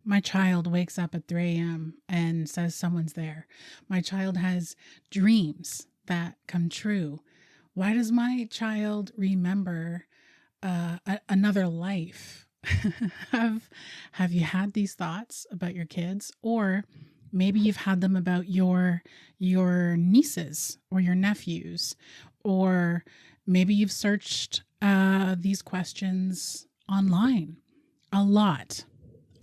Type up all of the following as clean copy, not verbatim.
My child wakes up at 3 a.m. and says someone's there. My child has dreams that come true. Why does my child remember another life? have have you had these thoughts about your kids, or maybe you've had them about your nieces or your nephews, or maybe you've searched these questions online. A lot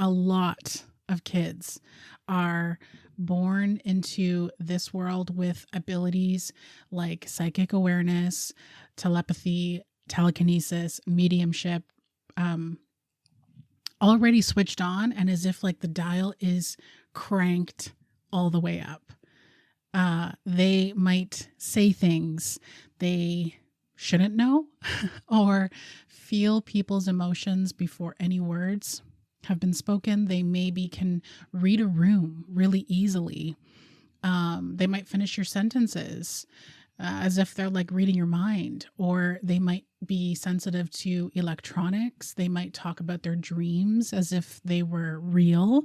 a lot of kids are born into this world with abilities like psychic awareness, telepathy, telekinesis, mediumship, um, already switched on, and as if like the dial is cranked all the way up. They might say things they shouldn't know or feel people's emotions before any words have been spoken. They maybe can read a room really easily. They might finish your sentences as if they're like reading your mind, or they might be sensitive to electronics. They might talk about their dreams as if they were real,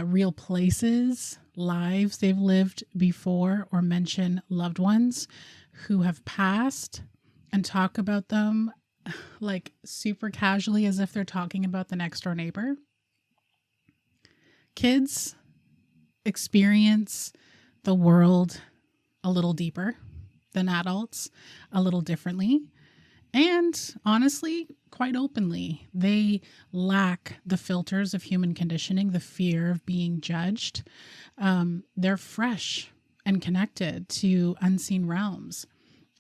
real places, lives they've lived before, or mention loved ones who have passed and talk about them like super casually as if they're talking about the next door neighbor. Kids experience the world a little deeper than adults, a little differently, and honestly, quite openly. They lack the filters of human conditioning, the fear of being judged. They're fresh and connected to unseen realms.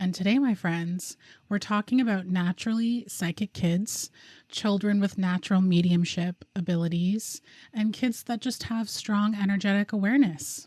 And today, my friends, we're talking about naturally psychic kids, children with natural mediumship abilities, and kids that just have strong energetic awareness.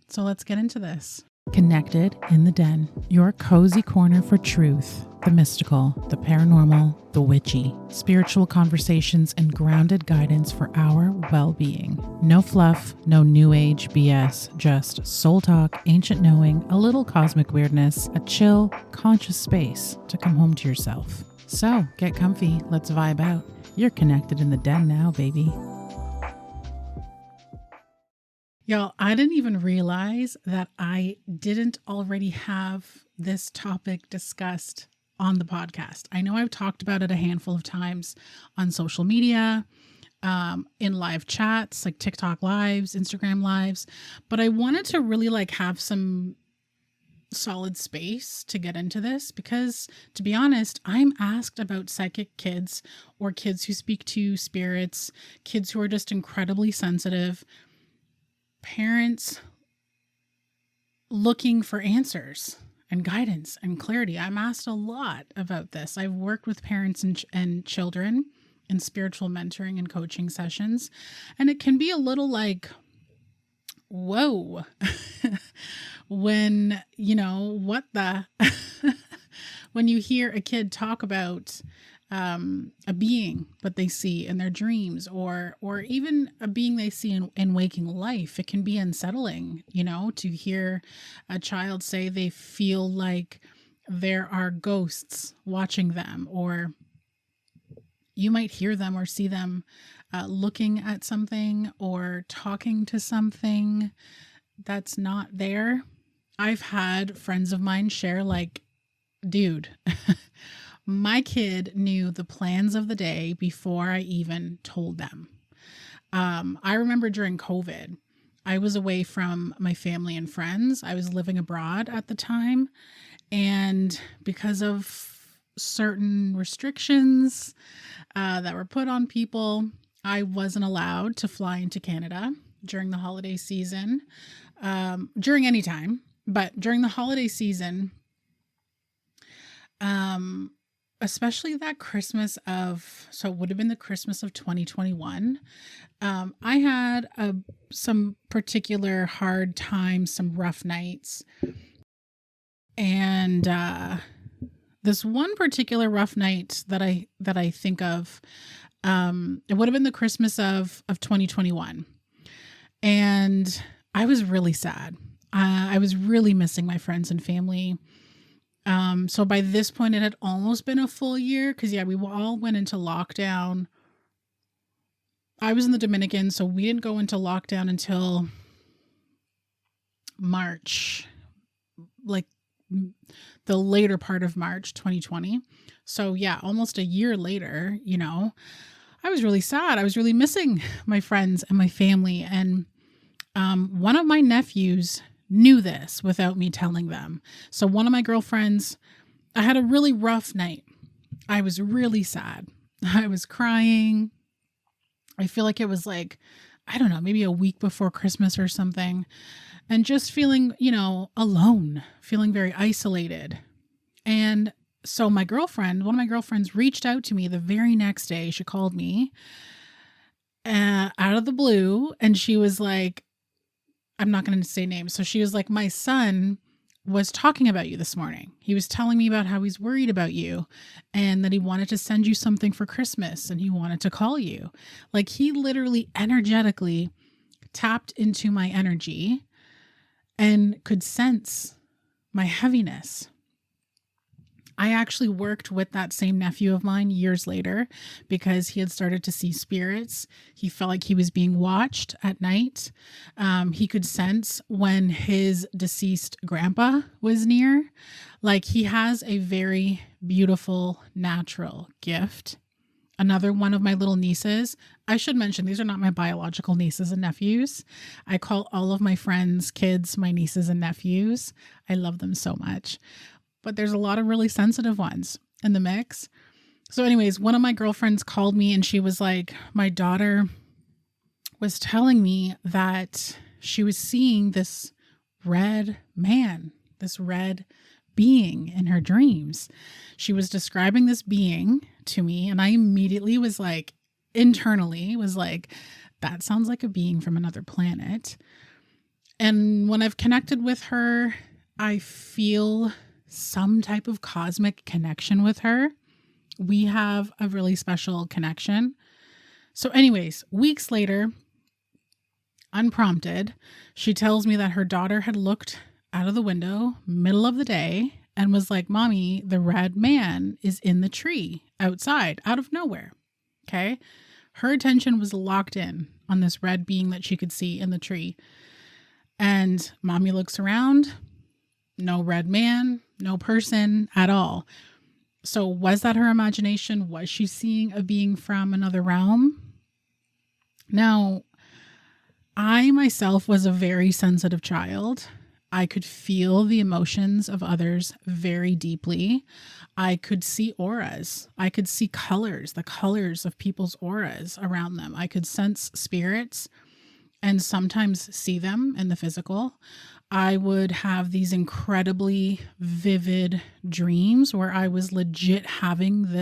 So let's get into this. Connected in the Den, your cozy corner for truth, the mystical, the paranormal, the witchy, spiritual conversations, and grounded guidance for our well-being. No fluff, no new age BS, just soul talk, ancient knowing, a little cosmic weirdness, a chill, conscious space to come home to yourself. So get comfy, let's vibe out. You're connected in the den now, baby. Y'all, I didn't even realize that I didn't already have this topic discussed on the podcast. I know I've talked about it a handful of times on social media, in live chats, like TikTok lives, Instagram lives, but I wanted to really like have some solid space to get into this because, to be honest, I'm asked about psychic kids or kids who speak to spirits, kids who are just incredibly sensitive, parents looking for answers and guidance and clarity. I'm asked a lot about this. I've worked with parents and children in spiritual mentoring and coaching sessions, and it can be a little like, whoa, when, what the, when you hear a kid talk about a being that they see in their dreams, or even a being they see in waking life. It can be unsettling, to hear a child say they feel like there are ghosts watching them, or you might hear them or see them looking at something or talking to something that's not there. I've had friends of mine share like, dude, my kid knew the plans of the day before I even told them. I remember during COVID, I was away from my family and friends. I was living abroad at the time. And because of certain restrictions that were put on people, I wasn't allowed to fly into Canada during the holiday season, during any time, but during the holiday season, especially that Christmas so it would have been the Christmas of 2021. I had some particular hard times, some rough nights. And this one particular rough night that I think of, it would have been the Christmas of 2021. And I was really sad. I was really missing my friends and family. So by this point, it had almost been a full year because, we all went into lockdown I was in the Dominican, so we didn't go into lockdown until March, like the later part of March 2020. So yeah, almost a year later, I was really sad. I was really missing my friends and my family. And one of my nephews knew this without me telling them. So one of my girlfriends, I had a really rough night. I was really sad. I was crying. I feel like it was like, I don't know, maybe a week before Christmas or something. And just feeling, alone, feeling very isolated. And so one of my girlfriends reached out to me the very next day. She called me out of the blue, and she was like, I'm not going to say names. So she was like, my son was talking about you this morning. He was telling me about how he's worried about you and that he wanted to send you something for Christmas and he wanted to call you. Like, he literally energetically tapped into my energy and could sense my heaviness. I actually worked with that same nephew of mine years later because he had started to see spirits. He felt like he was being watched at night. He could sense when his deceased grandpa was near. Like, he has a very beautiful natural gift. Another one of my little nieces, I should mention, these are not my biological nieces and nephews. I call all of my friends' kids my nieces and nephews. I love them so much. But there's a lot of really sensitive ones in the mix. So anyways, one of my girlfriends called me and she was like, my daughter was telling me that she was seeing this red man, this red being in her dreams. She was describing this being to me, and I immediately was like, internally was like, that sounds like a being from another planet. And when I've connected with her, I feel some type of cosmic connection with her. We have a really special connection. So anyways, weeks later, unprompted, she tells me that her daughter had looked out of the window, middle of the day, and was like, Mommy, the red man is in the tree outside, out of nowhere. Okay. Her attention was locked in on this red being that she could see in the tree. And Mommy looks around, no red man, no person at all. So was that her imagination? Was she seeing a being from another realm? Now, I myself was a very sensitive child. I could feel the emotions of others very deeply. I could see auras. I could see colors, the colors of people's auras around them. I could sense spirits and sometimes see them in the physical. I would have these incredibly vivid dreams where I was legit having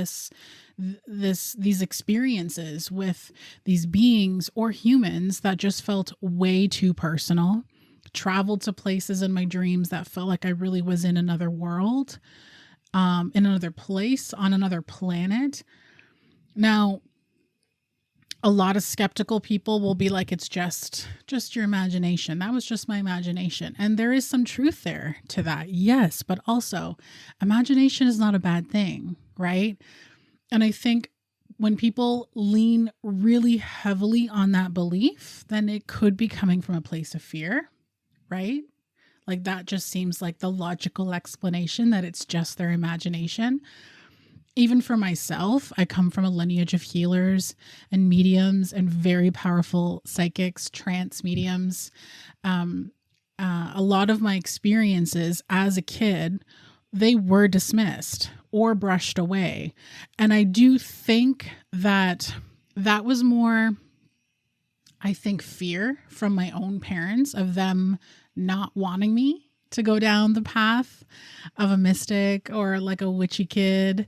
these experiences with these beings or humans that just felt way too personal. Traveled to places in my dreams that felt like I really was in another world, in another place, on another planet. Now, a lot of skeptical people will be like, it's just your imagination. That was just my imagination. And there is some truth there to that. Yes, but also imagination is not a bad thing, right? And I think when people lean really heavily on that belief, then it could be coming from a place of fear, right? Like, that just seems like the logical explanation that it's just their imagination. Even for myself, I come from a lineage of healers and mediums and very powerful psychics, trance mediums. A lot of my experiences as a kid, they were dismissed or brushed away. And I do think that was more, I think, fear from my own parents of them not wanting me to go down the path of a mystic or like a witchy kid,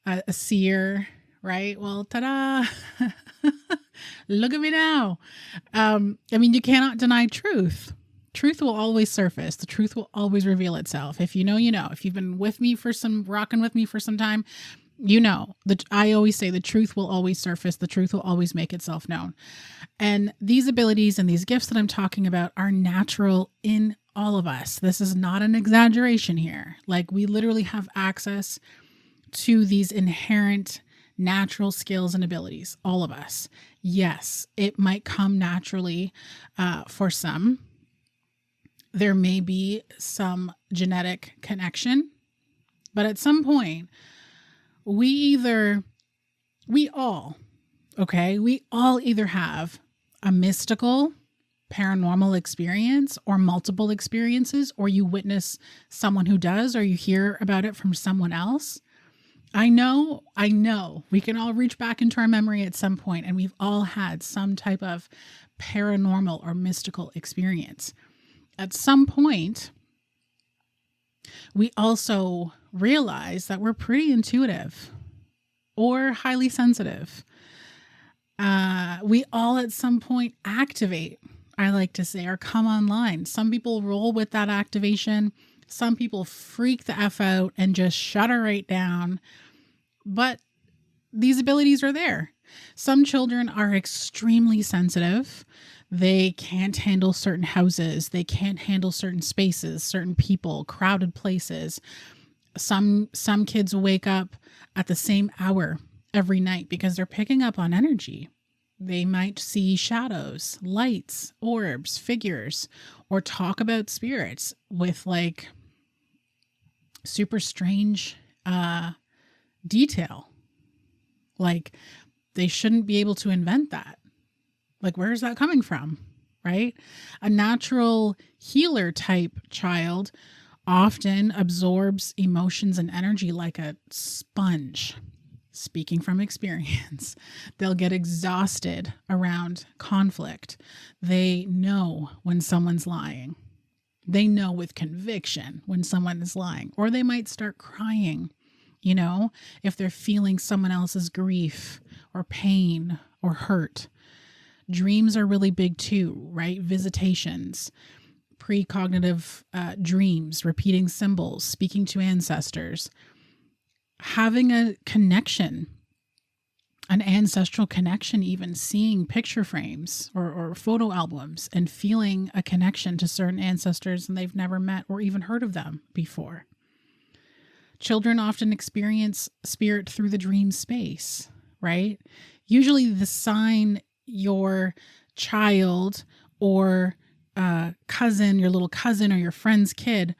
a seer, right? Well, ta-da, look at me now. I mean, you cannot deny truth. Truth will always surface. The truth will always reveal itself. If you know, you know. If you've been rocking with me for some time, you know. I always say the truth will always surface. The truth will always make itself known. And these abilities and these gifts that I'm talking about are natural in all of us. This is not an exaggeration here. Like, we literally have access to these inherent natural skills and abilities, all of us. Yes, it might come naturally for some. There may be some genetic connection, but at some point, we all either have a mystical, paranormal experience or multiple experiences, or you witness someone who does, or you hear about it from someone else. I know we can all reach back into our memory at some point, and we've all had some type of paranormal or mystical experience. At some point, we also realize that we're pretty intuitive or highly sensitive. We all at some point activate, I like to say, or come online. Some people roll with that activation. Some people freak the F out and just shut her right down. But these abilities are there. Some children are extremely sensitive. They can't handle certain houses. They can't handle certain spaces, certain people, crowded places. Some kids wake up at the same hour every night because they're picking up on energy. They might see shadows, lights, orbs, figures, or talk about spirits with like super strange detail. Like they shouldn't be able to invent that. Like, where is that coming from? Right? A natural healer type child often absorbs emotions and energy like a sponge. Speaking from experience, they'll get exhausted around conflict. They know when someone's lying. They know with conviction when someone is lying, or they might start crying, if they're feeling someone else's grief or pain or hurt. Dreams are really big too, right? Visitations, precognitive dreams, repeating symbols, speaking to ancestors. Having a connection, an ancestral connection, even seeing picture frames or photo albums and feeling a connection to certain ancestors and they've never met or even heard of them before. Children often experience spirit through the dream space, right? Usually the sign your child or cousin, your little cousin or your friend's kid,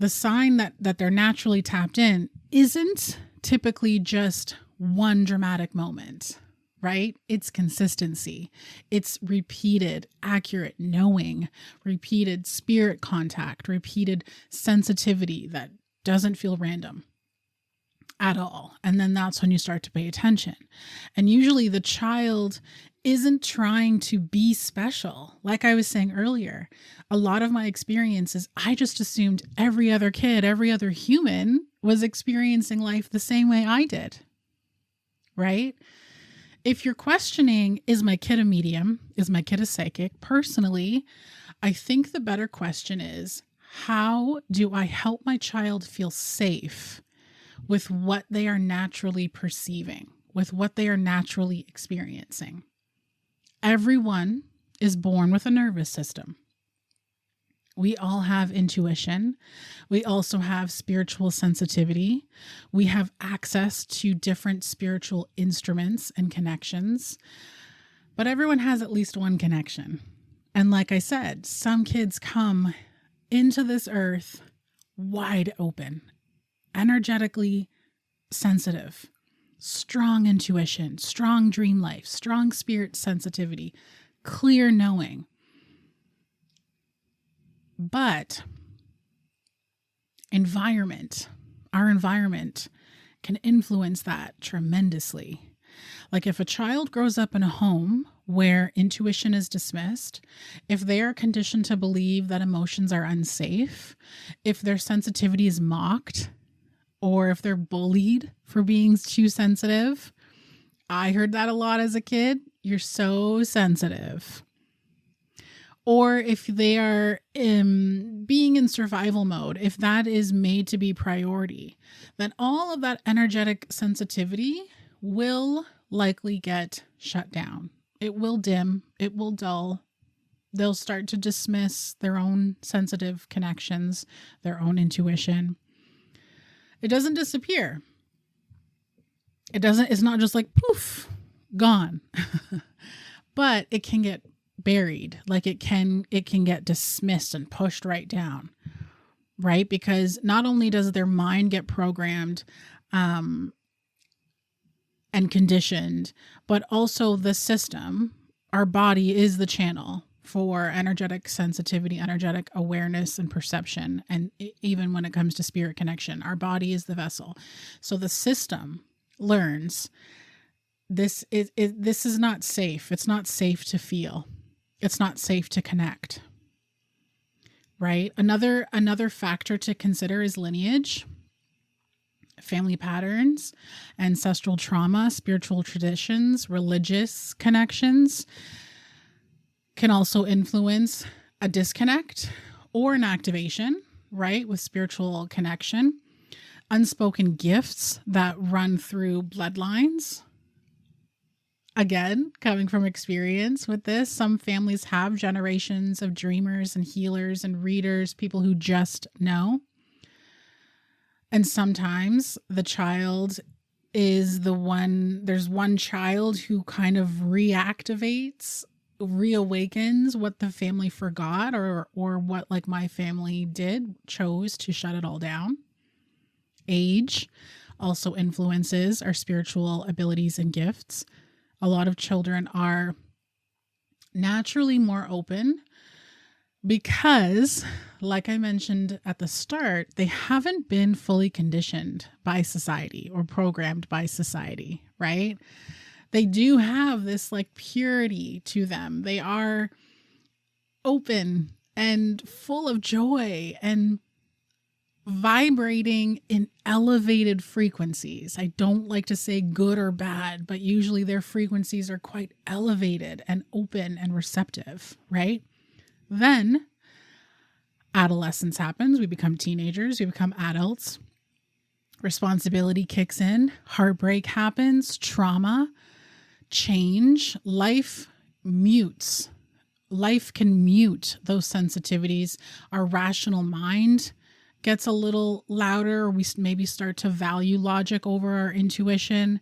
the sign that they're naturally tapped in isn't typically just one dramatic moment, right? It's consistency. It's repeated, accurate knowing, repeated spirit contact, repeated sensitivity that doesn't feel random at all. And then that's when you start to pay attention. And usually the child isn't trying to be special. Like I was saying earlier, a lot of my experiences, I just assumed every other kid, every other human was experiencing life the same way I did, right? If you're questioning, is my kid a medium? Is my kid a psychic? Personally, I think the better question is, how do I help my child feel safe with what they are naturally perceiving, with what they are naturally experiencing? Everyone is born with a nervous system. We all have intuition. We also have spiritual sensitivity. We have access to different spiritual instruments and connections. But everyone has at least one connection. And like I said, some kids come into this earth wide open, energetically sensitive, strong intuition, strong dream life, strong spirit sensitivity, clear knowing. But our environment can influence that tremendously. Like if a child grows up in a home where intuition is dismissed, if they are conditioned to believe that emotions are unsafe, if their sensitivity is mocked, or if they're bullied for being too sensitive. I heard that a lot as a kid. You're so sensitive. Or if they are being in survival mode, if that is made to be priority, then all of that energetic sensitivity will likely get shut down. It will dim. It will dull. They'll start to dismiss their own sensitive connections, their own intuition. It doesn't disappear. It's not just like poof, gone. But it can get buried. Like it can get dismissed and pushed right down. Right? Because not only does their mind get programmed and conditioned, but also the system, our body is the channel for energetic sensitivity, energetic awareness and perception. And even when it comes to spirit connection, our body is the vessel. So the system learns this is not safe. It's not safe to feel. It's not safe to connect. Right? Another factor to consider is lineage, family patterns, ancestral trauma, spiritual traditions, religious connections can also influence a disconnect or an activation, right, with spiritual connection. Unspoken gifts that run through bloodlines. Again, coming from experience with this, some families have generations of dreamers and healers and readers, people who just know. And sometimes the child is there's one child who kind of reawakens what the family forgot or what like my family chose to shut it all down. Age also influences our spiritual abilities and gifts. A lot of children are naturally more open because, like I mentioned at the start, they haven't been fully conditioned by society or programmed by society, right? They do have this like purity to them. They are open and full of joy and vibrating in elevated frequencies. I don't like to say good or bad, but usually their frequencies are quite elevated and open and receptive, right? Then adolescence happens. We become teenagers. We become adults. Responsibility kicks in. Heartbreak happens. Trauma, change. Life mutes. Life can mute those sensitivities. Our rational mind gets a little louder, or we maybe start to value logic over our intuition.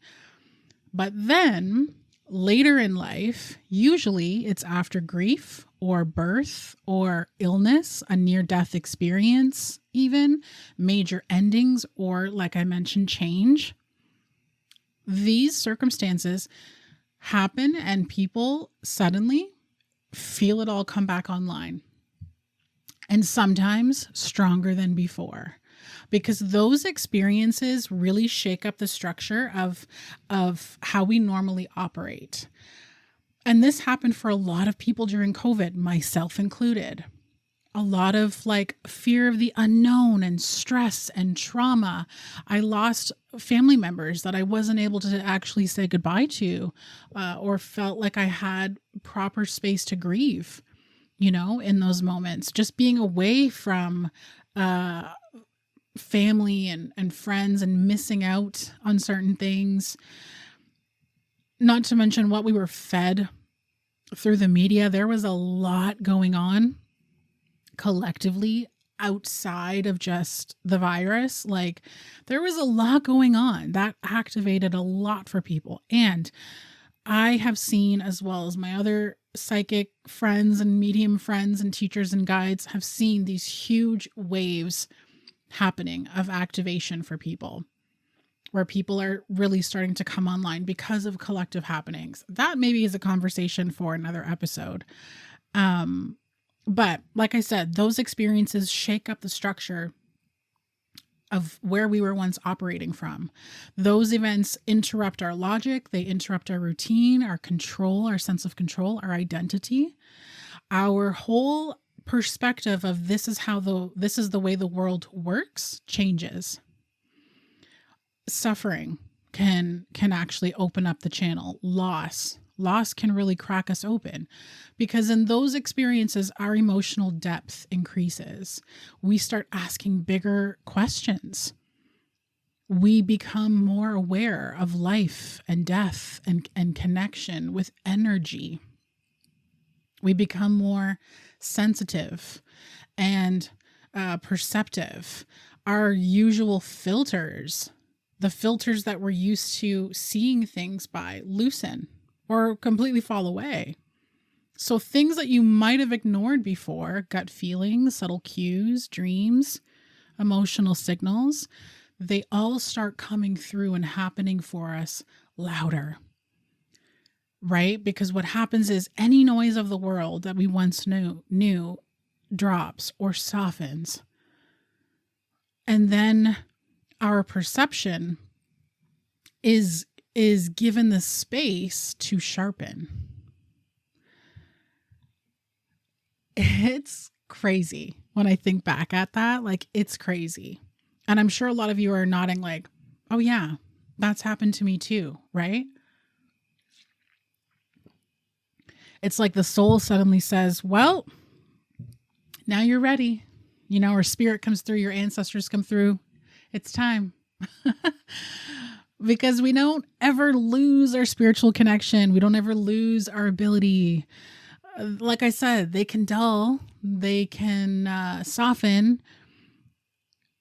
But then later in life, usually it's after grief or birth or illness, a near-death experience, even major endings, or like I mentioned, change. These circumstances happen and people suddenly feel it all come back online. And sometimes stronger than before, because those experiences really shake up the structure of how we normally operate. And this happened for a lot of people during COVID, myself included. A lot of like fear of the unknown and stress and trauma. I lost family members that I wasn't able to actually say goodbye to or felt like I had proper space to grieve. In those moments, just being away from family and friends and missing out on certain things, not to mention what we were fed through the media. There was a lot going on collectively outside of just the virus. Like there was a lot going on that activated a lot for people. And I have seen, as well as my other psychic friends and medium friends and teachers and guides, have seen these huge waves happening of activation for people, where people are really starting to come online because of collective happenings. That maybe is a conversation for another episode. But like I said, those experiences shake up the structure of where we were once operating from. Those events interrupt our logic. They interrupt our routine, our control, our sense of control, our identity. Our whole perspective of this is the way the world works changes. Suffering can actually open up the channel. Loss can really crack us open, because in those experiences, our emotional depth increases. We start asking bigger questions. We become more aware of life and death and connection with energy. We become more sensitive and perceptive. Our usual filters The filters that we're used to seeing things by loosen or completely fall away. So things that you might have ignored before, gut feelings, subtle cues, dreams, emotional signals, they all start coming through and happening for us louder, right? Because what happens is any noise of the world that we once knew drops or softens. And then our perception is given the space to sharpen. It's crazy when I think back at that. Like, it's crazy. And I'm sure a lot of you are nodding like, oh yeah, that's happened to me too, right? It's like the soul suddenly says, well, now you're ready. You know, or spirit comes through, your ancestors come through. It's time. Because we don't ever lose our spiritual connection. We don't ever lose our ability. Like I said, they can dull, they can soften.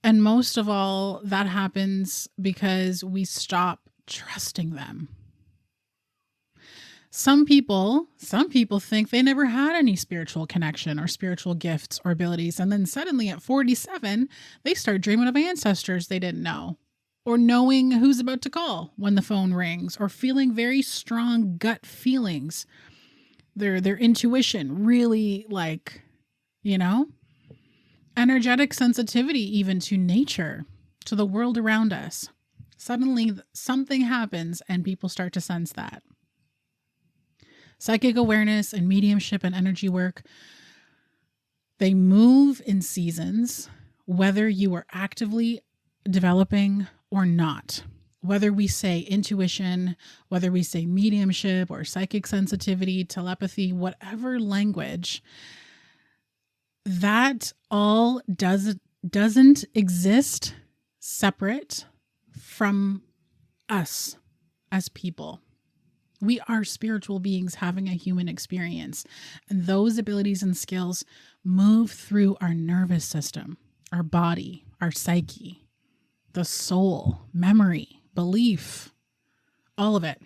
And most of all, that happens because we stop trusting them. Some people think they never had any spiritual connection or spiritual gifts or abilities. And then suddenly at 47, they start dreaming of ancestors they didn't know, or knowing who's about to call when the phone rings, or feeling very strong gut feelings. Their intuition really, like, you know, energetic sensitivity even to nature, to the world around us. Suddenly something happens and people start to sense that. Psychic awareness and mediumship and energy work, they move in seasons, whether you are actively developing or not. Whether we say intuition, whether we say mediumship or psychic sensitivity, telepathy, whatever language, that all doesn't exist separate from us as people. We are spiritual beings having a human experience, and those abilities and skills move through our nervous system, our body, our psyche, the soul, memory, belief, all of it.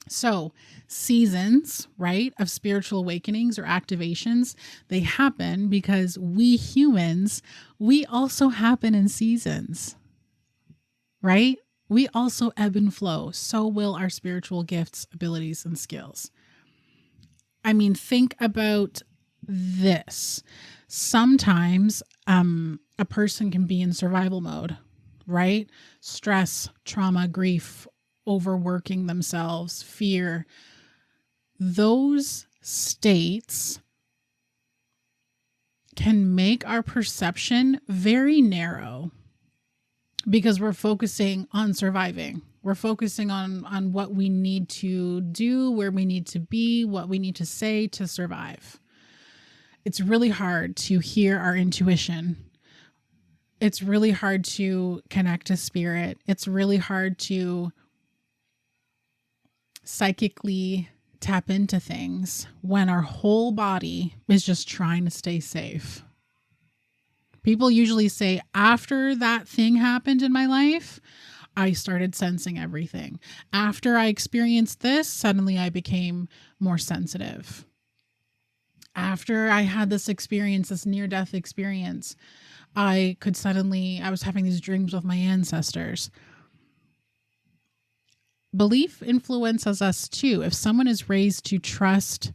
So seasons, right, of spiritual awakenings or activations, they happen because we humans, we also happen in seasons, right? We also ebb and flow. So will our spiritual gifts, abilities, and skills. I mean, think about this. Sometimes a person can be in survival mode, right? Stress, trauma, grief, overworking themselves, fear. Those states can make our perception very narrow because we're focusing on surviving. We're focusing on what we need to do, where we need to be, what we need to say to survive. It's really hard to hear our intuition. It's really hard to connect to spirit. It's really hard to psychically tap into things when our whole body is just trying to stay safe. People usually say, after that thing happened in my life, I started sensing everything. After I experienced this, suddenly I became more sensitive. After I had this experience, this near-death experience, I was having these dreams with my ancestors. Belief influences us too. If someone is raised to trust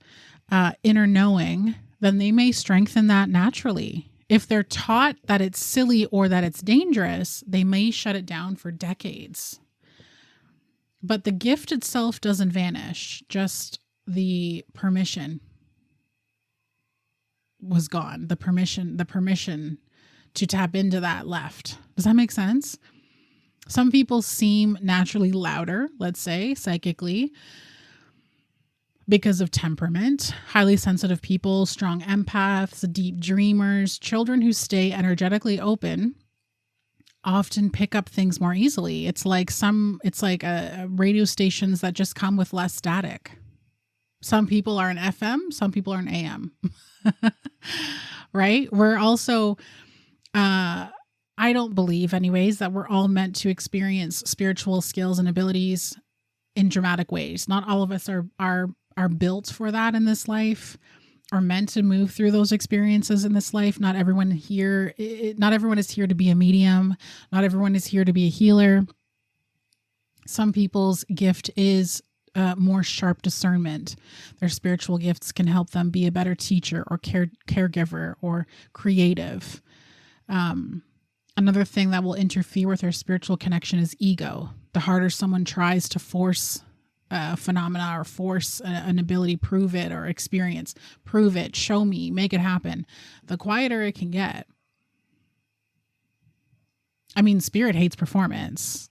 inner knowing, then they may strengthen that naturally. If they're taught that it's silly or that it's dangerous, they may shut it down for decades. But the gift itself doesn't vanish. Just the permission was gone. The permission to tap into that left. Does that make sense? Some people seem naturally louder, let's say, psychically, because of temperament. Highly sensitive people, strong empaths, deep dreamers, children who stay energetically open often pick up things more easily. It's like radio stations that just come with less static. Some people are an FM, some people are an AM. Right? We're also I don't believe, anyways, that we're all meant to experience spiritual skills and abilities in dramatic ways. Not all of us are built for that in this life, are meant to move through those experiences in this life. Not everyone is here to be a medium. Not everyone is here to be a healer. Some people's gift is more sharp discernment. Their spiritual gifts can help them be a better teacher or caregiver or creative. Another thing that will interfere with our spiritual connection is ego. The harder someone tries to force phenomena or force an ability, prove it or experience, prove it, show me, make it happen, the quieter it can get. I mean, spirit hates performance.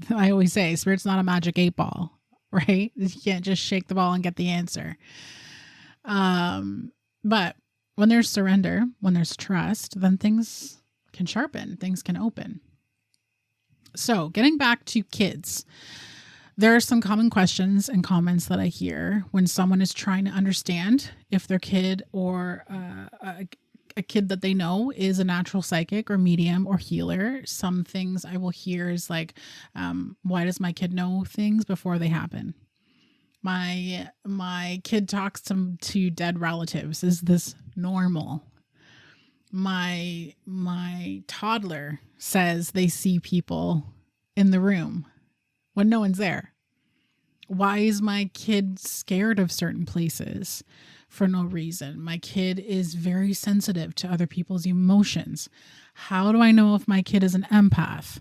I always say spirit's not a magic 8-ball, right? You can't just shake the ball and get the answer. But when there's surrender, when there's trust, then things can sharpen, things can open. So getting back to kids, there are some common questions and comments that I hear when someone is trying to understand if their kid or a kid that they know is a natural psychic or medium or healer. Some things I will hear is like, why does my kid know things before they happen? My kid talks to dead relatives. Is this normal? My toddler says they see people in the room when no one's there. Why is my kid scared of certain places for no reason? My kid is very sensitive to other people's emotions. How do I know if my kid is an empath?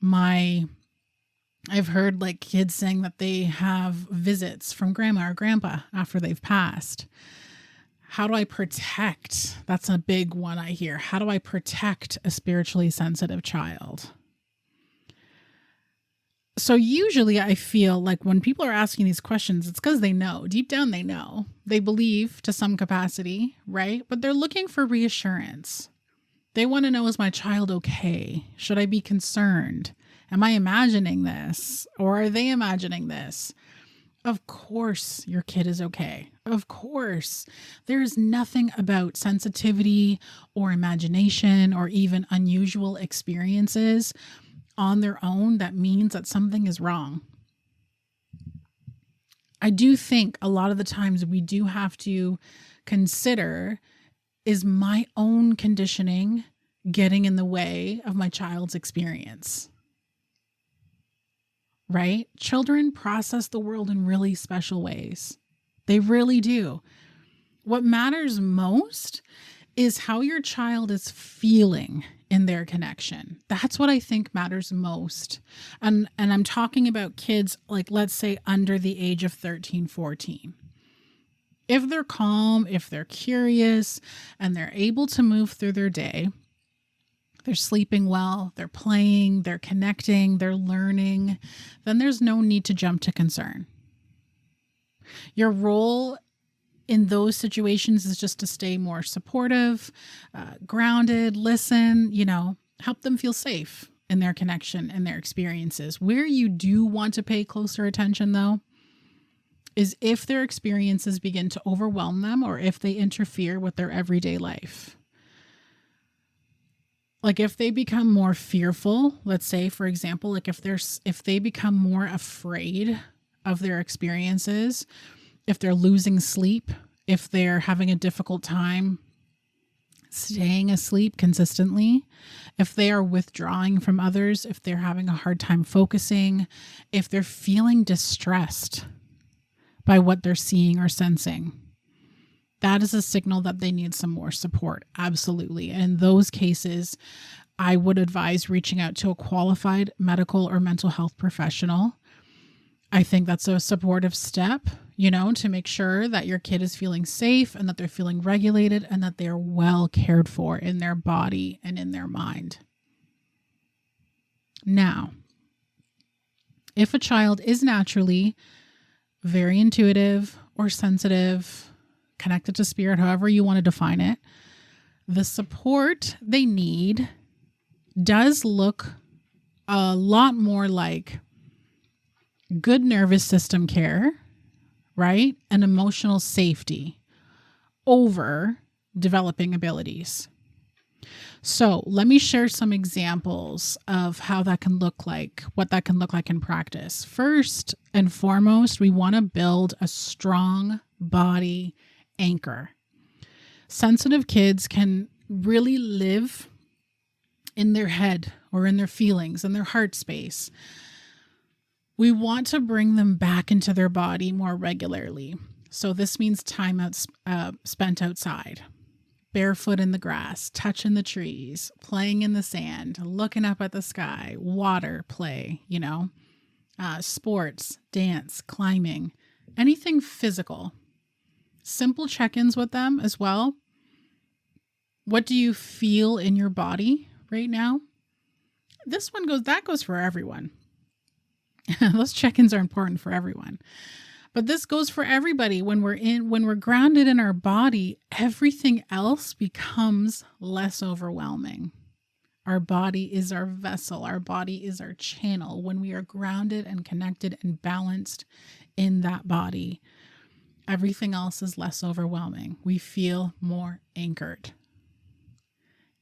I've heard like kids saying that they have visits from grandma or grandpa after they've passed. How do I protect? That's a big one I hear. How do I protect a spiritually sensitive child? So usually I feel like when people are asking these questions, it's because they know. Deep down they know. They believe to some capacity, right? But they're looking for reassurance. They want to know, is my child okay? Should I be concerned? Am I imagining this? Or are they imagining this? Of course your kid is okay. Of course. There is nothing about sensitivity or imagination or even unusual experiences on their own that means that something is wrong. I do think a lot of the times we do have to consider, is my own conditioning getting in the way of my child's experience? Right? Children process the world in really special ways. They really do. What matters most is how your child is feeling in their connection. That's what I think matters most. And I'm talking about kids, like, let's say under the age of 13, 14. If they're calm, if they're curious, and they're able to move through their day, they're sleeping well, they're playing, they're connecting, they're learning, then there's no need to jump to concern. Your role in those situations is just to stay more supportive, grounded, listen, help them feel safe in their connection and their experiences. Where you do want to pay closer attention, though, is if their experiences begin to overwhelm them or if they interfere with their everyday life. Like if they become more fearful, let's say, for example, like if they become more afraid of their experiences, if they're losing sleep, if they're having a difficult time staying asleep consistently, if they are withdrawing from others, if they're having a hard time focusing, if they're feeling distressed by what they're seeing or sensing, that is a signal that they need some more support. Absolutely. And in those cases, I would advise reaching out to a qualified medical or mental health professional. I think that's a supportive step, to make sure that your kid is feeling safe and that they're feeling regulated and that they're well cared for in their body and in their mind. Now, if a child is naturally very intuitive or sensitive, connected to spirit, however you want to define it, the support they need does look a lot more like good nervous system care, right? And emotional safety over developing abilities. So let me share some examples of how that can look like, what that can look like in practice. First and foremost, we want to build a strong body anchor. Sensitive kids can really live in their head or in their feelings, in their heart space. We want to bring them back into their body more regularly. So this means time spent outside, barefoot in the grass, touching the trees, playing in the sand, looking up at the sky, water play, sports, dance, climbing, anything physical. Simple check-ins with them as well. What do you feel in your body right now? That goes for everyone. Those check-ins are important for everyone. But this goes for everybody. When we're grounded in our body, everything else becomes less overwhelming. Our body is our vessel. Our body is our channel. When we are grounded and connected and balanced in that body, everything else is less overwhelming. We feel more anchored.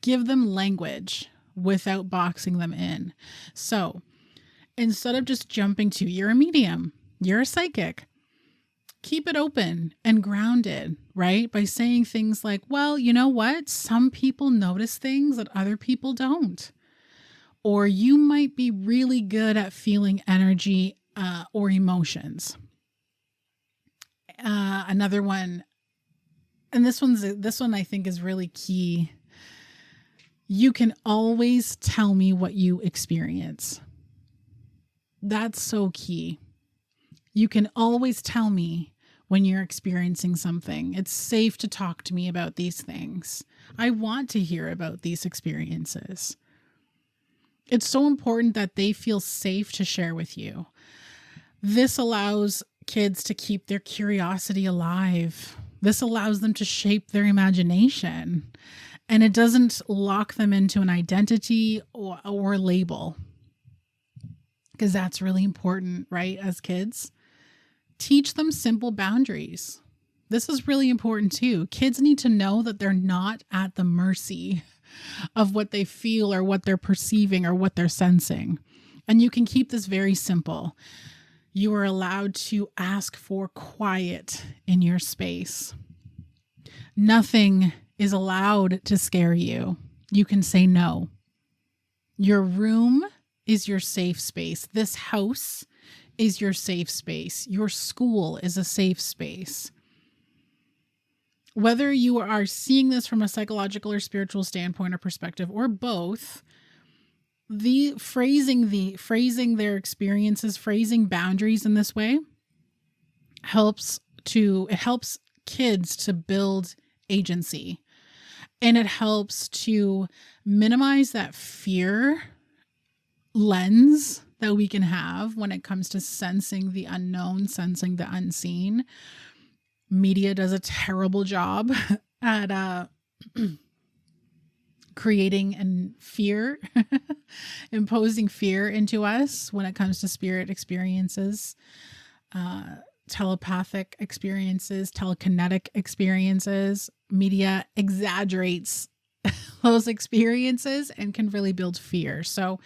Give them language without boxing them in. So instead of just jumping to, you're a medium, you're a psychic, keep it open and grounded, right? By saying things like, well, you know what? Some people notice things that other people don't. Or you might be really good at feeling energy or emotions. Another one, and this one I think is really key. You can always tell me what you experience. That's so key. You can always tell me when you're experiencing something. It's safe to talk to me about these things. I want to hear about these experiences. It's so important that they feel safe to share with you. This allows kids to keep their curiosity alive. This allows them to shape their imagination. And it doesn't lock them into an identity or label. Because that's really important, right? As kids, teach them simple boundaries. This is really important too. Kids need to know that they're not at the mercy of what they feel or what they're perceiving or what they're sensing. And you can keep this very simple. You are allowed to ask for quiet in your space. Nothing is allowed to scare you. You can say no. Your room is your safe space. This house is your safe space. Your school is a safe space. Whether you are seeing this from a psychological or spiritual standpoint or perspective, or both, phrasing their experiences, phrasing boundaries in this way helps kids to build agency. And it helps to minimize that fear lens that we can have when it comes to sensing the unknown, sensing the unseen. Media does a terrible job at creating and fear, imposing fear into us when it comes to spirit experiences, telepathic experiences, telekinetic experiences. Media exaggerates those experiences and can really build fear. So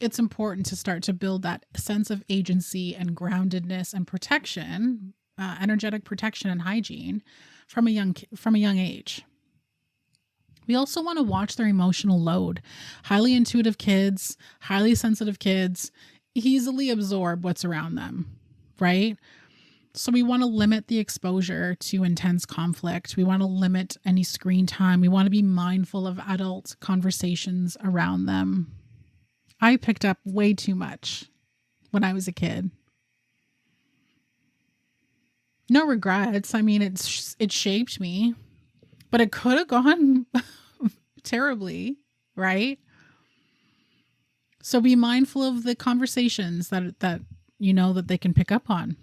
it's important to start to build that sense of agency and groundedness and protection, energetic protection and hygiene from a young age. We also want to watch their emotional load. Highly intuitive kids, highly sensitive kids easily absorb what's around them, right? So we want to limit the exposure to intense conflict. We want to limit any screen time. We want to be mindful of adult conversations around them. I picked up way too much when I was a kid. No regrets. I mean, it shaped me, but it could have gone terribly, right? So be mindful of the conversations that you know that they can pick up on.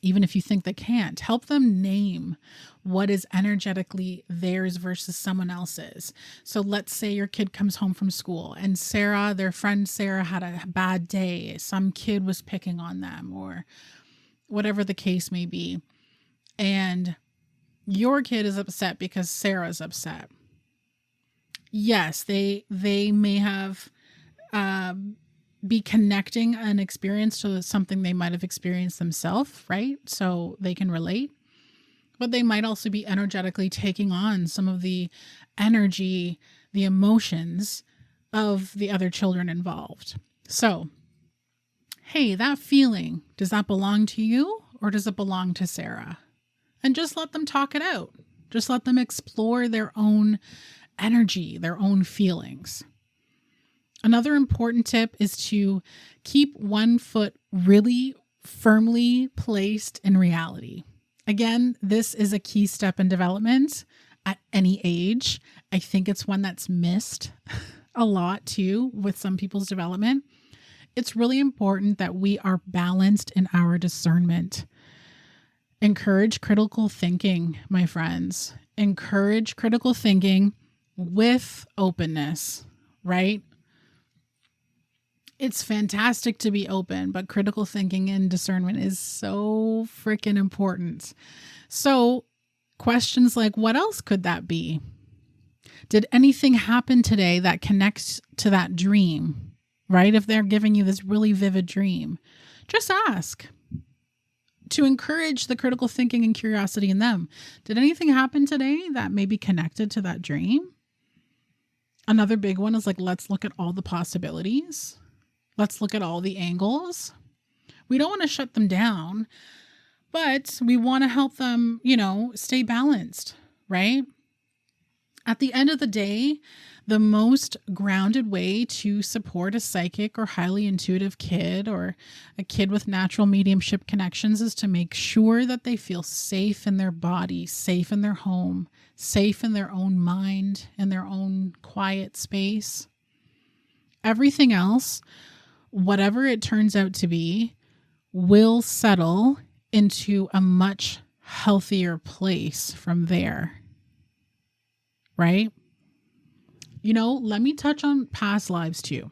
Even if you think they can't, help them name what is energetically theirs versus someone else's. So let's say your kid comes home from school and their friend Sarah had a bad day. Some kid was picking on them or whatever the case may be. And your kid is upset because Sarah's upset. yes, they may have be connecting an experience to something they might have experienced themselves, right? So they can relate. But they might also be energetically taking on some of the energy, the emotions of the other children involved. So, hey, that feeling, does that belong to you or does it belong to Sarah? And just let them talk it out. Just let them explore their own energy, their own feelings. Another important tip is to keep one foot really firmly placed in reality. Again, this is a key step in development at any age. I think it's one that's missed a lot too with some people's development. It's really important that we are balanced in our discernment. Encourage critical thinking, my friends. Encourage critical thinking with openness, right? It's fantastic to be open, but critical thinking and discernment is so freaking important. So questions like, what else could that be? Did anything happen today that connects to that dream, right? If they're giving you this really vivid dream, just ask to encourage the critical thinking and curiosity in them. Did anything happen today that may be connected to that dream? Another big one is like, let's look at all the possibilities. Let's look at all the angles. We don't want to shut them down, but we want to help them, stay balanced, right? At the end of the day, the most grounded way to support a psychic or highly intuitive kid or a kid with natural mediumship connections is to make sure that they feel safe in their body, safe in their home, safe in their own mind, in their own quiet space. Everything else, whatever it turns out to be, will settle into a much healthier place from there. Right? Let me touch on past lives too.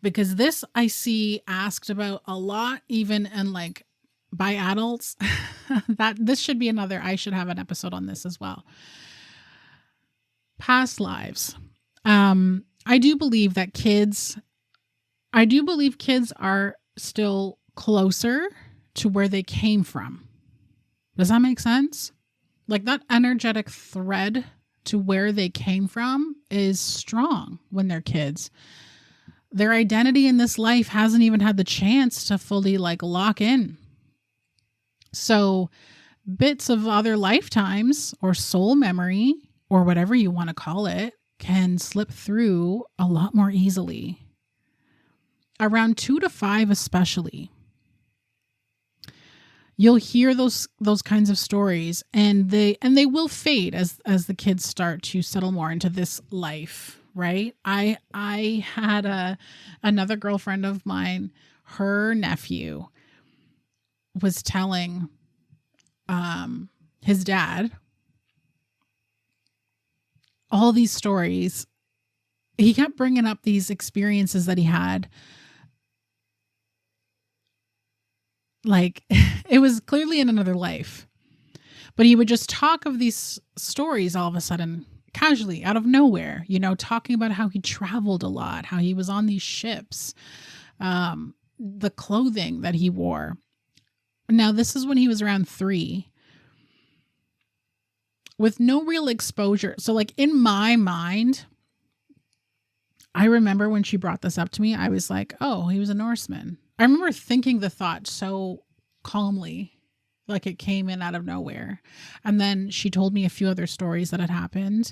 Because this I see asked about a lot, even in by adults. That this should be I should have an episode on this as well. Past lives. I do believe kids are still closer to where they came from. Does that make sense? Like that energetic thread to where they came from is strong when they're kids. Their identity in this life hasn't even had the chance to fully lock in. So bits of other lifetimes or soul memory or whatever you want to call it can slip through a lot more easily. Around 2 to 5 especially. You'll hear those kinds of stories and they will fade as the kids start to settle more into this life, right? I had another girlfriend of mine, her nephew was telling his dad all these stories. He kept bringing up these experiences that he had. It was clearly in another life, but he would just talk of these stories all of a sudden, casually, out of nowhere, talking about how he traveled a lot, how he was on these ships, the clothing that he wore. Now, this is when he was around 3, with no real exposure. So in my mind, I remember when she brought this up to me, I was like, oh, he was a Norseman. I remember thinking the thought so calmly, like it came in out of nowhere. And then she told me a few other stories that had happened.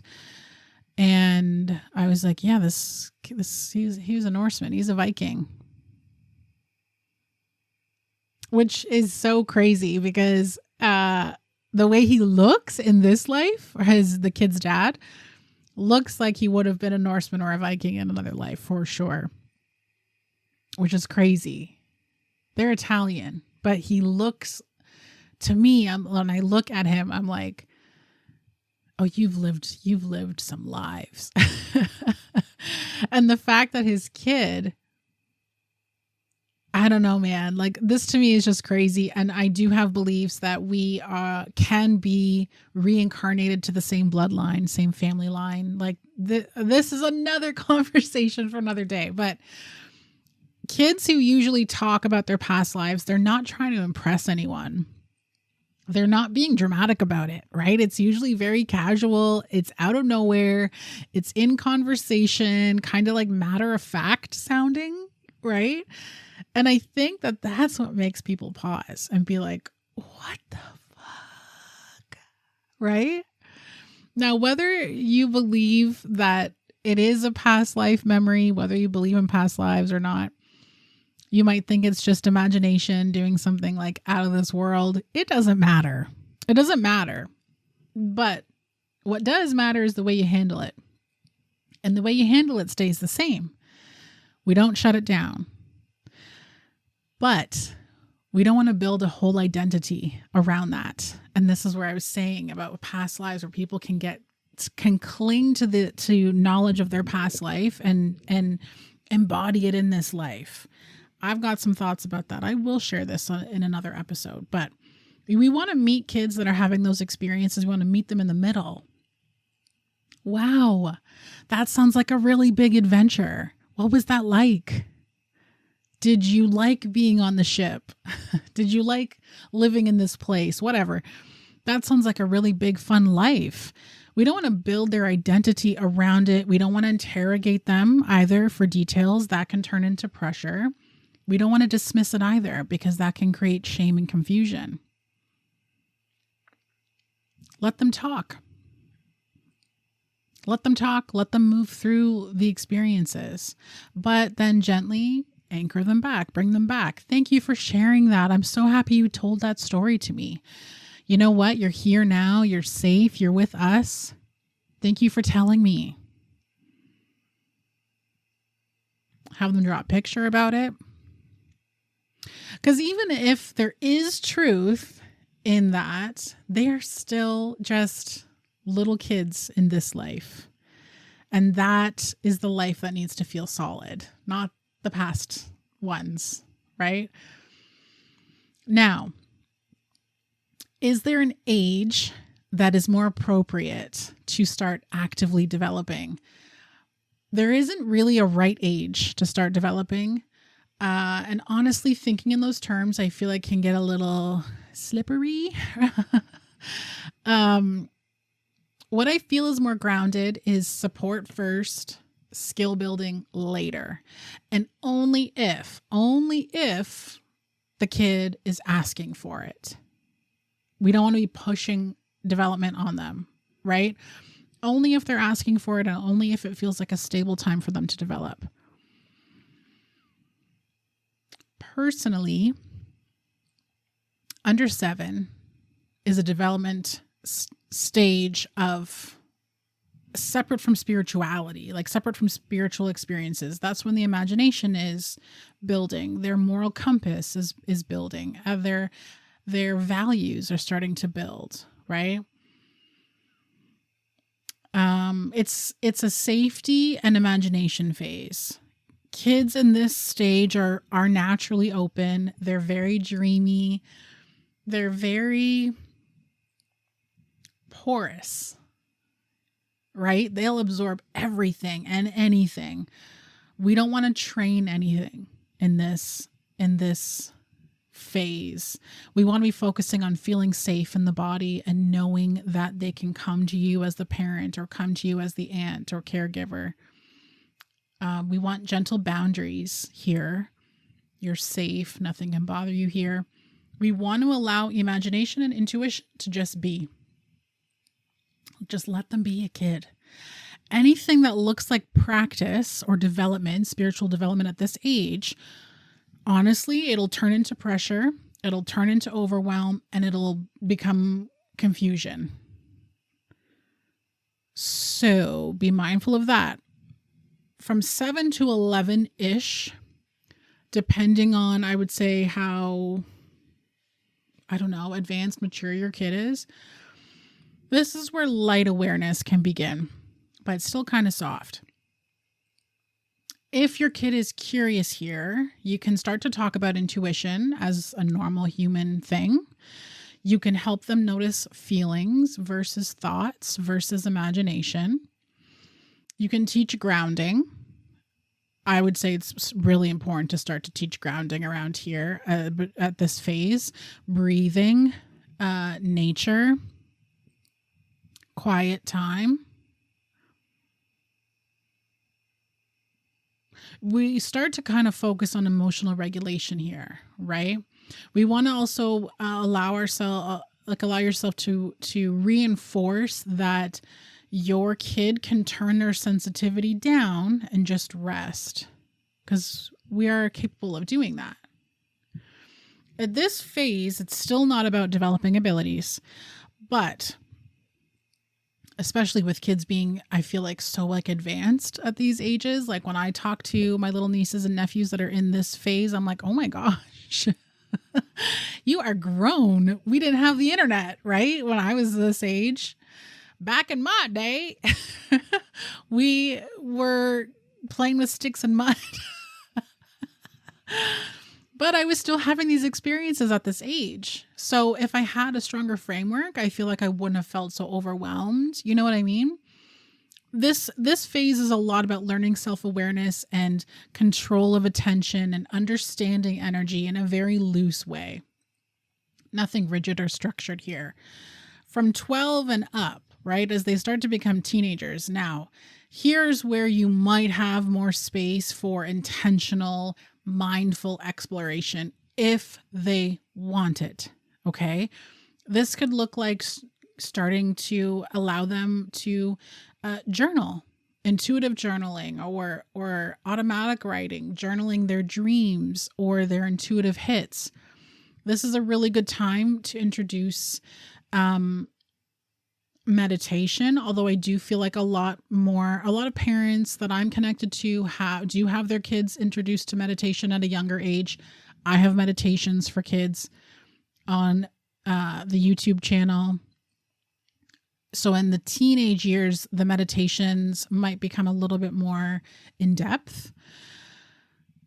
And I was like, yeah, he was a Norseman. He's a Viking. Which is so crazy because the way he looks in this life, as the kid's dad, looks like he would have been a Norseman or a Viking in another life for sure. Which is crazy. They're Italian, but he looks to me, when I look at him, I'm like, oh, you've lived some lives. And the fact that his kid I don't know, man. Like, this to me is just crazy. And I do have beliefs that we can be reincarnated to the same bloodline, same family line. Like, this is another conversation for another day. But kids who usually talk about their past lives, they're not trying to impress anyone. They're not being dramatic about it, right? It's usually very casual. It's out of nowhere. It's in conversation, kind of like matter of fact sounding, right? And I think that that's what makes people pause and be like, what the fuck? Right? Now, whether you believe that it is a past life memory, whether you believe in past lives or not, you might think it's just imagination doing something like out of this world. It doesn't matter. It doesn't matter. But what does matter is the way you handle it. And the way you handle it stays the same. We don't shut it down. But we don't want to build a whole identity around that. And this is where I was saying about past lives, where people can cling to knowledge of their past life and embody it in this life. I've got some thoughts about that. I will share this in another episode, but we want to meet kids that are having those experiences. We want to meet them in the middle. Wow, that sounds like a really big adventure. What was that like? Did you like being on the ship? Did you like living in this place? Whatever. That sounds like a really big, fun life. We don't want to build their identity around it. We don't want to interrogate them either for details. That can turn into pressure. We don't want to dismiss it either, because that can create shame and confusion. Let them talk. Let them talk. Let them move through the experiences, but then gently anchor them back, bring them back. Thank you for sharing that. I'm so happy you told that story to me. You know what? You're here now. You're safe. You're with us. Thank you for telling me. Have them draw a picture about it. Because even if there is truth in that, they are still just little kids in this life. And that is the life that needs to feel solid, not the past ones, right? Now, is there an age that is more appropriate to start actively developing? There isn't really a right age to start developing. And honestly, thinking in those terms, I feel like can get a little slippery. What I feel is more grounded is support first, skill building later. And only if the kid is asking for it. We don't want to be pushing development on them, right? Only if they're asking for it, and only if it feels like a stable time for them to develop. Personally, under 7 is a development stage of separate from spirituality, like separate from spiritual experiences. That's when the imagination is building. Their moral compass is building. Their values are starting to build, right? It's a safety and imagination phase. Kids in this stage are naturally open. They're very dreamy. They're very porous, right? They'll absorb everything and anything. We don't want to train anything in this phase. We want to be focusing on feeling safe in the body and knowing that they can come to you as the parent or come to you as the aunt or caregiver. We want gentle boundaries here. You're safe. Nothing can bother you here. We want to allow imagination and intuition to just be. Just let them be a kid. Anything that looks like practice or development, spiritual development at this age, honestly, it'll turn into pressure. It'll turn into overwhelm, and it'll become confusion. So be mindful of that. From 7 to 11-ish, depending on, I would say, how, advanced, mature your kid is, this is where light awareness can begin, but it's still kind of soft. If your kid is curious here, you can start to talk about intuition as a normal human thing. You can help them notice feelings versus thoughts versus imagination. You can teach grounding. I would say it's really important to start to teach grounding around here at this phase. Breathing, nature, quiet time. We start to kind of focus on emotional regulation here, right? We want to also allow yourself to reinforce that your kid can turn their sensitivity down and just rest, because we are capable of doing that. At this phase, it's still not about developing abilities, but especially with kids being, I feel like, so like advanced at these ages. Like when I talk to my little nieces and nephews that are in this phase, I'm like, oh my gosh, you are grown. We didn't have the internet, right? When I was this age, back in my day, we were playing with sticks and mud. But I was still having these experiences at this age. So if I had a stronger framework, I feel like I wouldn't have felt so overwhelmed. You know what I mean? This phase is a lot about learning self-awareness and control of attention and understanding energy in a very loose way. Nothing rigid or structured here. From 12 and up, right, as they start to become teenagers. Now, here's where you might have more space for intentional, mindful exploration if they want it. Okay. This could look like starting to allow them to journal, intuitive journaling, or automatic writing, journaling their dreams or their intuitive hits. This is a really good time to introduce meditation, although I do feel like a lot of parents that I'm connected to do have their kids introduced to meditation at a younger age. I have meditations for kids on the YouTube channel. So in the teenage years, the meditations might become a little bit more in depth.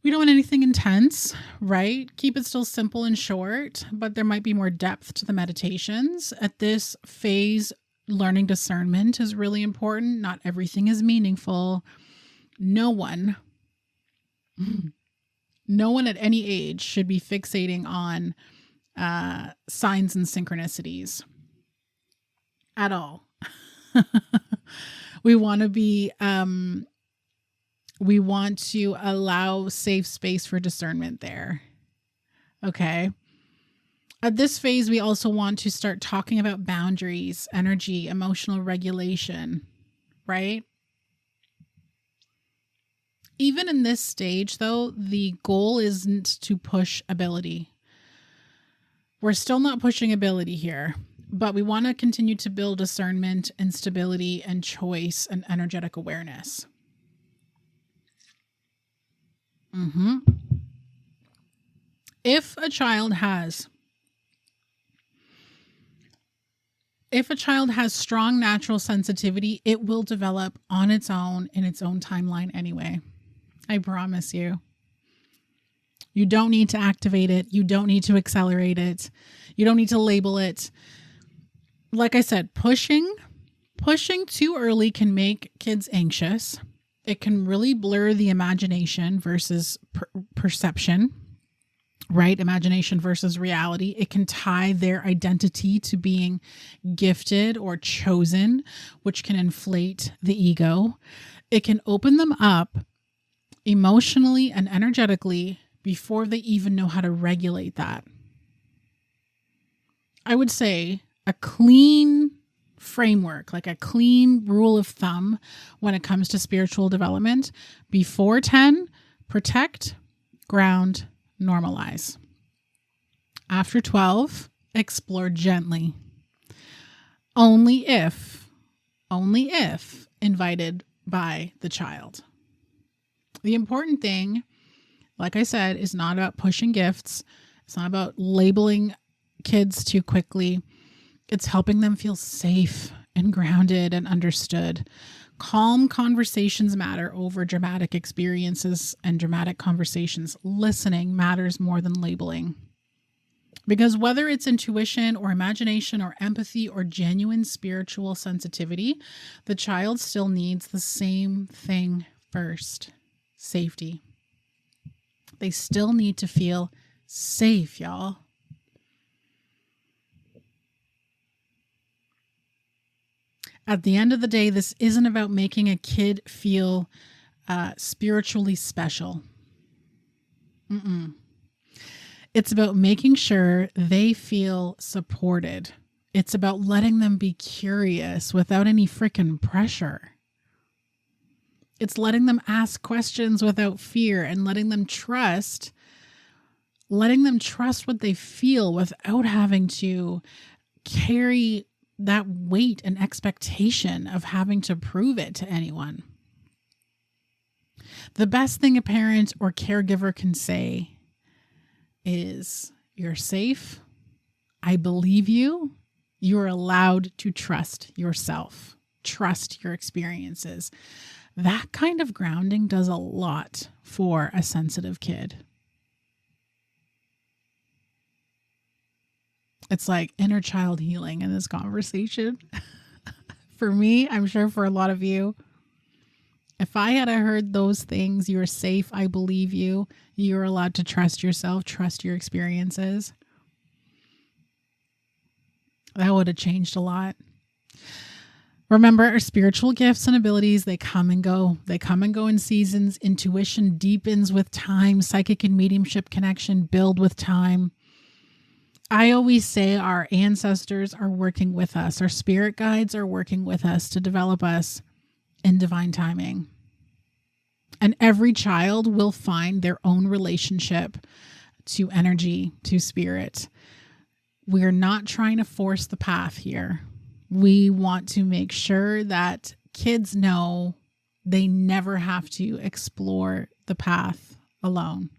We don't want anything intense, right? Keep it still simple and short, but there might be more depth to the meditations. At this phase, learning discernment is really important. Not everything is meaningful. No one at any age should be fixating on signs and synchronicities at all. We want to allow safe space for discernment there. Okay. At this phase, we also want to start talking about boundaries, energy, emotional regulation, right? Even in this stage, though, the goal isn't to push ability. We're still not pushing ability here, but we want to continue to build discernment and stability and choice and energetic awareness. If a child has strong natural sensitivity, it will develop on its own in its own timeline anyway. I promise you. You don't need to activate it. You don't need to accelerate it. You don't need to label it. Like I said, pushing too early can make kids anxious. It can really blur the imagination versus perception. Right? Imagination versus reality. It can tie their identity to being gifted or chosen, which can inflate the ego. It can open them up emotionally and energetically before they even know how to regulate that. I would say a clean framework, like a clean rule of thumb when it comes to spiritual development: before 10, protect, ground, normalize. After 12, explore gently. Only if invited by the child. The important thing, like I said, is not about pushing gifts. It's not about labeling kids too quickly. It's helping them feel safe and grounded and understood. Calm conversations matter over dramatic experiences and dramatic conversations. Listening matters more than labeling. Because whether it's intuition or imagination or empathy or genuine spiritual sensitivity, the child still needs the same thing first: safety. They still need to feel safe, y'all. At the end of the day, this isn't about making a kid feel spiritually special. It's about making sure they feel supported. It's about letting them be curious without any freaking pressure. It's letting them ask questions without fear and letting them trust what they feel without having to carry that weight and expectation of having to prove it to anyone. The best thing a parent or caregiver can say is, "You're safe. I believe you. You're allowed to trust yourself. Trust your experiences." That kind of grounding does a lot for a sensitive kid. It's like inner child healing in this conversation. For me, I'm sure for a lot of you, if I had heard those things, "You're safe, I believe you, you're allowed to trust yourself, trust your experiences," that would have changed a lot. Remember, our spiritual gifts and abilities, they come and go. They come and go in seasons. Intuition deepens with time. Psychic and mediumship connection build with time. I always say our ancestors are working with us. Our spirit guides are working with us to develop us in divine timing. And every child will find their own relationship to energy, to spirit. We're not trying to force the path here. We want to make sure that kids know they never have to explore the path alone.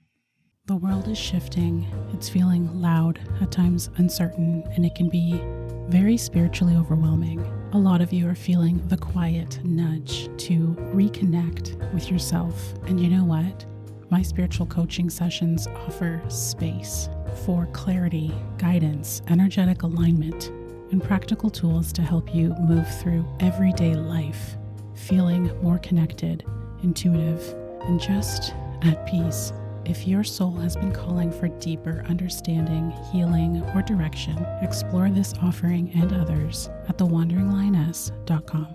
The world is shifting. It's feeling loud, at times uncertain, and it can be very spiritually overwhelming. A lot of you are feeling the quiet nudge to reconnect with yourself. And you know what? My spiritual coaching sessions offer space for clarity, guidance, energetic alignment, and practical tools to help you move through everyday life, feeling more connected, intuitive, and just at peace. If your soul has been calling for deeper understanding, healing, or direction, explore this offering and others at thewanderingLioness.com.